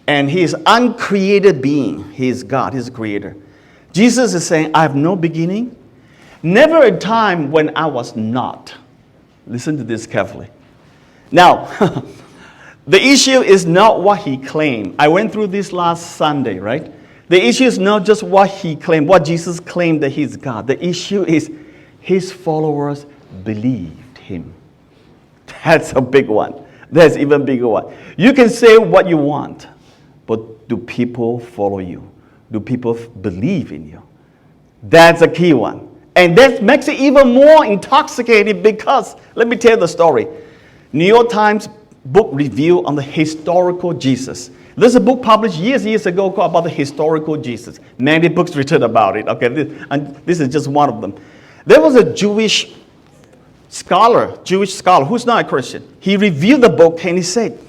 And he is uncreated being. He is God. He's a creator. Jesus is saying, I have no beginning, never a time when I was not. Listen to this carefully. Now, the issue is not what he claimed. I went through this last Sunday, right? The issue is not just what he claimed, what Jesus claimed that he's God. The issue is his followers believed him. That's a big one. That's an even bigger one. You can say what you want, but do people follow you? Do people believe in you? That's a key one. And that makes it even more intoxicating because, let me tell you the story. New York Times book review on the historical Jesus. There's a book published years ago called about the historical Jesus. Many books written about it. Okay, this is just one of them. There was a Jewish scholar who's not a Christian. He reviewed the book and he said,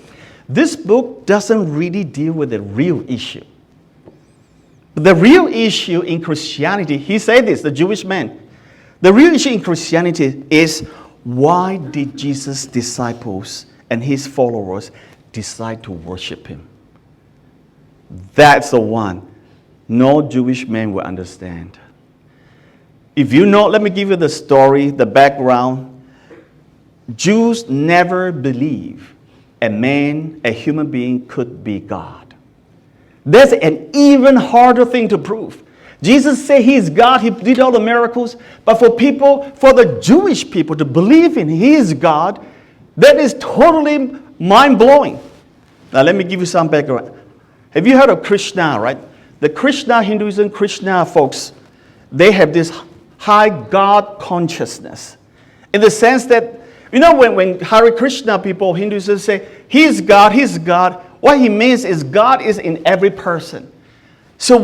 this book doesn't really deal with the real issue. The real issue in Christianity, he said this, the Jewish man, the real issue in Christianity is why did Jesus' disciples and his followers decide to worship him? That's the one no Jewish man will understand. If you know, let me give you the story, the background. Jews never believe a man, a human being could be God. That's an even harder thing to prove. Jesus said he's God, he did all the miracles, but for the Jewish people to believe in he is God, that is totally mind-blowing. Now let me give you some background. Have you heard of Krishna, right? The Hinduism, Krishna folks, they have this high God consciousness. In the sense that, you know, when Hare Krishna people, Hindus say, he's God, what he means is God is in every person. So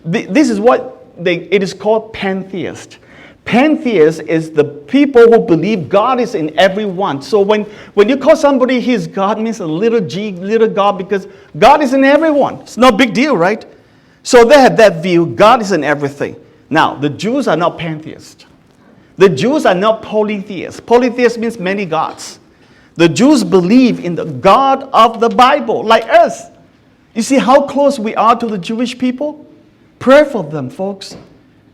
this is what it is called pantheist. Pantheist is the people who believe God is in everyone. So when you call somebody his God, means a little g, little God, because God is in everyone. It's no big deal, right? So they have that view, God is in everything. Now, the Jews are not pantheists. The Jews are not polytheists. Polytheist means many gods. The Jews believe in the God of the Bible, like us. You see how close we are to the Jewish people? Pray for them, folks.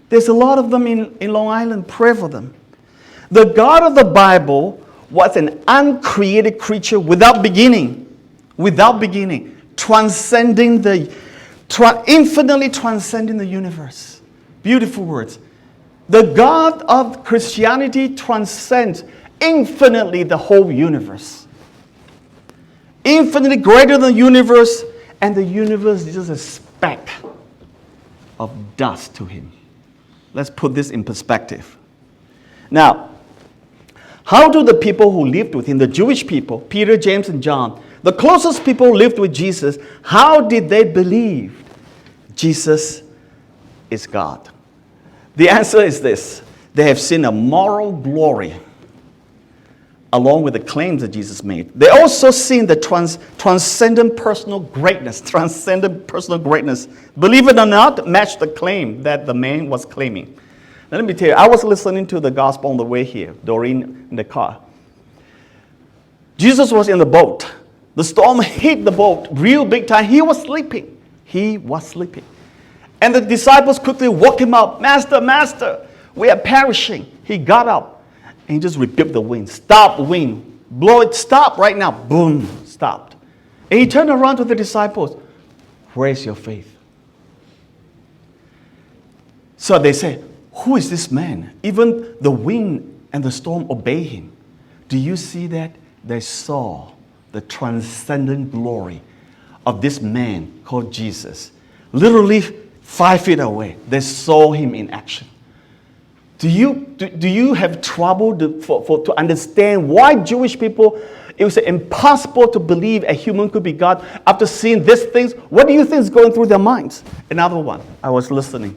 There's a lot of them in Long Island. Pray for them. The God of the Bible was an uncreated creature without beginning. Transcending infinitely transcending the universe. Beautiful words. The God of Christianity transcends infinitely the whole universe. Infinitely greater than the universe, and the universe is just a speck of dust to him. Let's put this in perspective. Now, how do the people who lived with him, the Jewish people, Peter, James, and John, the closest people who lived with Jesus, how did they believe Jesus is God? The answer is this. They have seen a moral glory along with the claims that Jesus made. They also seen the transcendent personal greatness. Believe it or not, matched the claim that the man was claiming. Now, let me tell you, I was listening to the gospel on the way here, Doreen in the car. Jesus was in the boat. The storm hit the boat real big time. He was sleeping. And the disciples quickly woke him up. Master, we are perishing. He got up and he just rebuked the wind. Stop, wind. Blow it. Stop right now. Boom. Stopped. And he turned around to the disciples. Where is your faith? So they said, who is this man? Even the wind and the storm obey him. Do you see that? They saw the transcendent glory of this man called Jesus. Literally 5 feet away, they saw him in action. Do you have trouble to understand why Jewish people, it was impossible to believe a human could be God after seeing these things? What do you think is going through their minds? Another one, I was listening.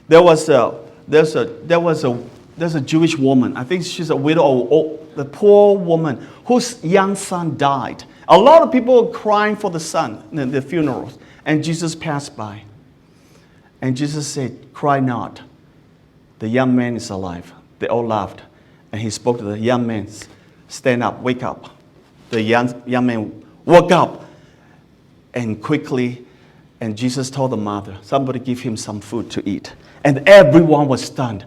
There's a Jewish woman. I think she's a widow, or the poor woman whose young son died. A lot of people were crying for the son in the funerals, and Jesus passed by. And Jesus said, cry not. The young man is alive. They all laughed. And he spoke to the young man, stand up, wake up. The young man woke up. And quickly, and Jesus told the mother, somebody give him some food to eat. And everyone was stunned.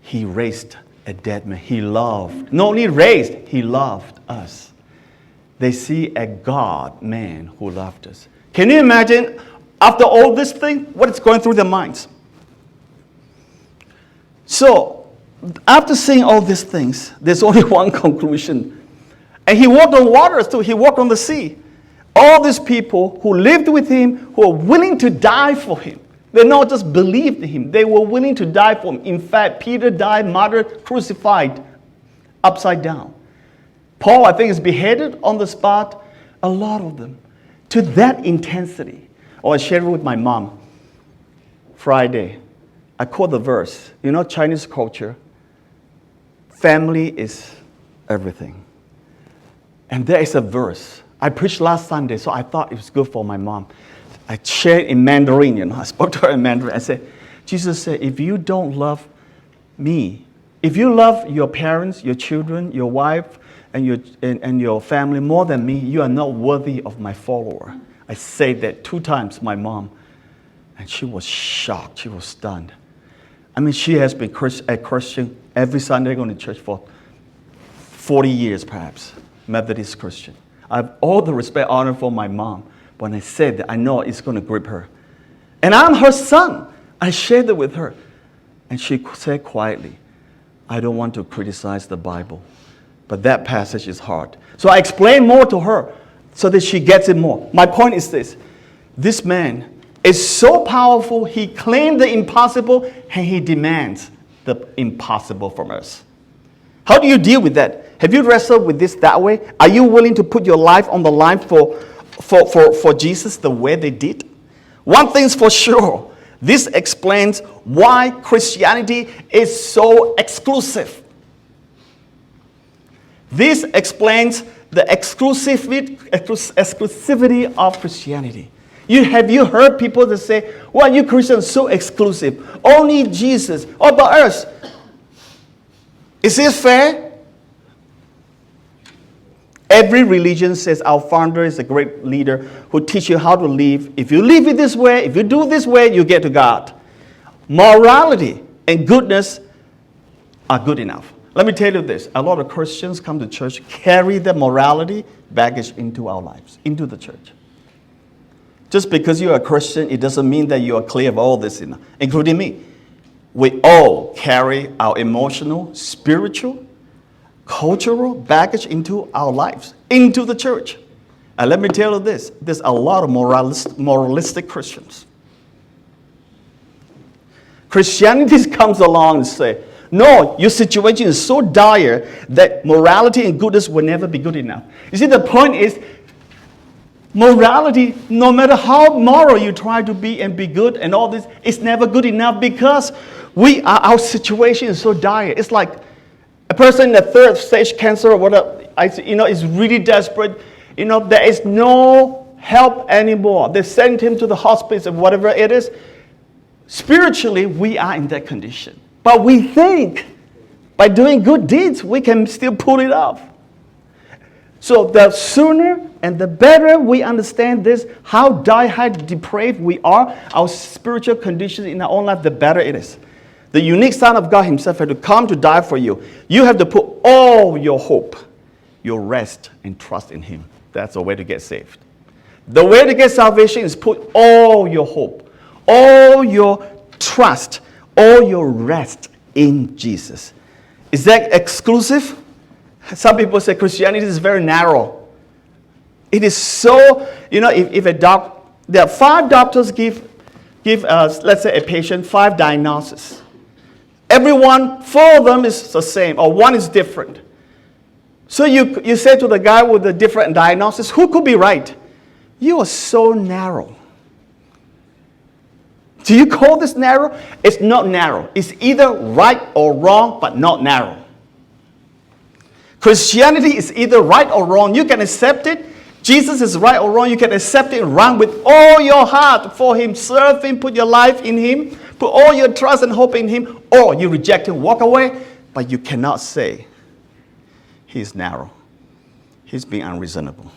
He raised a dead man. He loved. Not only raised, he loved us. They see a God man who loved us. Can you imagine, after all this thing, what is going through their minds? So, after seeing all these things, there's only one conclusion. And he walked on waters too. He walked on the sea. All these people who lived with him, who were willing to die for him. They not just believed in him. They were willing to die for him. In fact, Peter died, martyred, crucified, upside down. Paul, I think, is beheaded on the spot. A lot of them. To that intensity. Oh, I shared it with my mom Friday. I quote the verse. You know, Chinese culture, family is everything. And there is a verse. I preached last Sunday, so I thought it was good for my mom. I shared in Mandarin, you know. I spoke to her in Mandarin. I said, Jesus said, if you don't love me, if you love your parents, your children, your wife, and your family more than me, you are not worthy of my follower. I said that 2 times, my mom. And she was shocked. She was stunned. I mean, she has been a Christian every Sunday going to church for 40 years, perhaps. Methodist Christian. I have all the respect, honor for my mom. But when I said that, I know it's going to grip her. And I'm her son. I shared it with her. And she said quietly, I don't want to criticize the Bible, but that passage is hard. So I explained more to her so that she gets it more. My point is this. This man is so powerful, he claimed the impossible, and he demands the impossible from us. How do you deal with that? Have you wrestled with this that way? Are you willing to put your life on the line for Jesus the way they did? One thing's for sure. This explains why Christianity is so exclusive. This explains the exclusivity of Christianity. Have you heard people that say, well, you Christians are so exclusive. Only Jesus. What about us? Is this fair? Every religion says our founder is a great leader who teaches you how to live. If you live it this way, if you do it this way, you get to God. Morality and goodness are good enough. Let me tell you this. A lot of Christians come to church, carry the morality baggage into our lives, into the church. Just because you're a Christian, it doesn't mean that you are clear of all this, including me. We all carry our emotional, spiritual, cultural baggage into our lives, into the church. And let me tell you this, there's a lot of moralistic Christians. Christianity comes along and says, no, your situation is so dire that morality and goodness will never be good enough. You see, the point is, morality, no matter how moral you try to be and be good and all this, it's never good enough because our situation is so dire. It's like a person in the 3rd stage cancer or whatever, is really desperate. There is no help anymore. They sent him to the hospice or whatever it is. Spiritually, we are in that condition. But we think by doing good deeds, we can still pull it off. So the sooner and the better we understand this, how die-hard depraved we are, our spiritual condition in our own life, the better it is. The unique Son of God himself had to come to die for you. You have to put all your hope, your rest, and trust in him. That's the way to get saved. The way to get salvation is put all your hope, all your trust, all your rest in Jesus. Is that exclusive? Some people say Christianity is very narrow. It is so, if there are 5 doctors give let's say a patient 5 diagnoses. 4 of them is the same, or 1 is different. So you say to the guy with the different diagnosis, who could be right? You are so narrow. Do you call this narrow? It's not narrow. It's either right or wrong, but not narrow. Christianity is either right or wrong. You can accept it. Jesus is right or wrong. You can accept it and run with all your heart for him. Serve him. Put your life in him. Put all your trust and hope in him. Or you reject him, walk away. But you cannot say he's narrow. He's being unreasonable.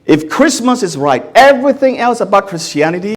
If Christmas is right, everything else about Christianity